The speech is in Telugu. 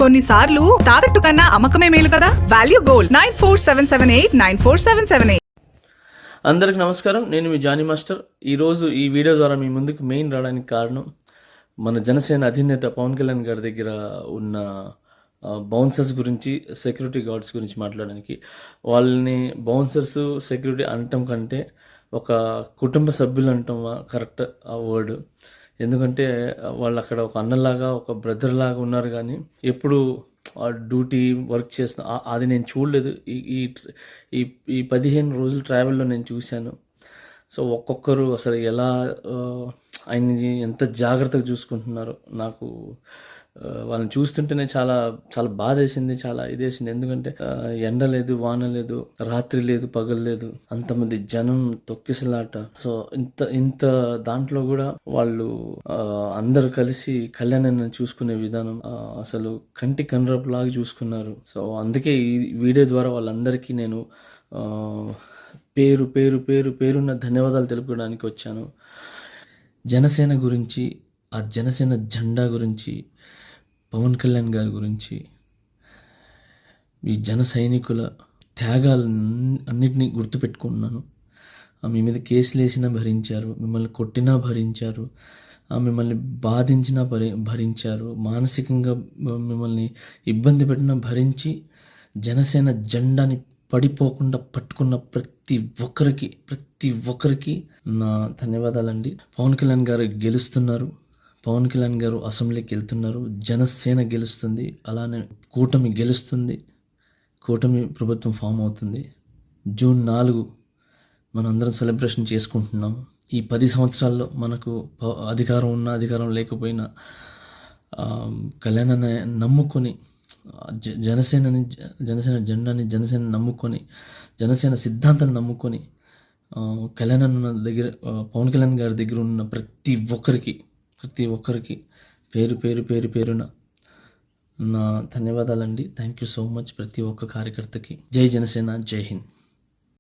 కొన్నిసార్లు తాకట్టు కన్నా అమ్మకమే మేలు కదా. Value gold 9477894778. అందరికి నమస్కారం. నేను మీ జానీ మాస్టర్. ఈరోజు ఈ వీడియో ద్వారా మీ ముందుకు మెయిన్ రావడానికి కారణం మన జనసేన అధినేత పవన్ కళ్యాణ్ గారి దగ్గర ఉన్న బౌన్సర్స్ గురించి, సెక్యూరిటీ గార్డ్స్ గురించి మాట్లాడడానికి. వాళ్ళని బౌన్సర్స్, సెక్యూరిటీ అనటం కంటే ఒక కుటుంబ సభ్యులు అనటం కరెక్ట్ ఆ వర్డ్. ఎందుకంటే వాళ్ళు అక్కడ ఒక అన్నలాగా, ఒక బ్రదర్ లాగా ఉన్నారు. కానీ ఎప్పుడు డ్యూటీ వర్క్ చేసిన అది నేను చూడలేదు. ఈ ఈ ఈ 15 రోజుల ట్రావెల్లో నేను చూశాను. సో ఒక్కొక్కరు అసలు ఎలా ఆయన్ని ఎంత జాగ్రత్తగా చూసుకుంటున్నారో నాకు వాళ్ళని చూస్తుంటేనే చాలా చాలా బాధ వేసింది, చాలా ఇదేసింది. ఎందుకంటే ఎండ లేదు, వాన లేదు, రాత్రి లేదు, పగలు లేదు, అంతమంది జనం తొక్కిసలాట. సో ఇంత దాంట్లో కూడా వాళ్ళు అందరూ కలిసి కళ్యాణాన్ని చూసుకునే విధానం అసలు కంటి కనురపు లాగా చూసుకున్నారు. సో అందుకే ఈ వీడియో ద్వారా వాళ్ళందరికీ నేను పేరు పేరు పేరు పేరున్న ధన్యవాదాలు తెలుపుకోవడానికి వచ్చాను. జనసేన గురించి, ఆ జనసేన జెండా గురించి, పవన్ కళ్యాణ్ గారి గురించి, ఈ జన సైనికుల త్యాగాలు అన్నిటినీ గుర్తుపెట్టుకుంటున్నాను. మీ మీద కేసులు వేసినా భరించారు, మిమ్మల్ని కొట్టినా భరించారు, మిమ్మల్ని బాధించినా భరించారు, మానసికంగా మిమ్మల్ని ఇబ్బంది పెట్టినా భరించి జనసేన జెండాని పడిపోకుండా పట్టుకున్న ప్రతి ఒక్కరికి నా ధన్యవాదాలండి. పవన్ కళ్యాణ్ గారు గెలుస్తున్నారు, పవన్ కళ్యాణ్ గారు అసెంబ్లీకి వెళ్తున్నారు, జనసేన గెలుస్తుంది, అలానే కూటమి గెలుస్తుంది, కూటమి ప్రభుత్వం ఫామ్ అవుతుంది. జూన్ 4 మనం అందరం సెలబ్రేషన్ చేసుకుంటున్నాము. ఈ 10 సంవత్సరాల్లో మనకు అధికారం ఉన్నా, అధికారం లేకపోయినా కళ్యాణాన్ని నమ్ముకొని, జనసేన జెండాని, జనసేన నమ్ముకొని, జనసేన సిద్ధాంతాన్ని నమ్ముకొని కళ్యాణ్ దగ్గర, పవన్ కళ్యాణ్ గారి దగ్గర ఉన్న ప్రతి ఒక్కరికి పేరున నా ధన్యవాదాలండి. థ్యాంక్ యూ సో మచ్ ప్రతి ఒక్క కార్యకర్తకి. జై జనసేన, జై హింద్.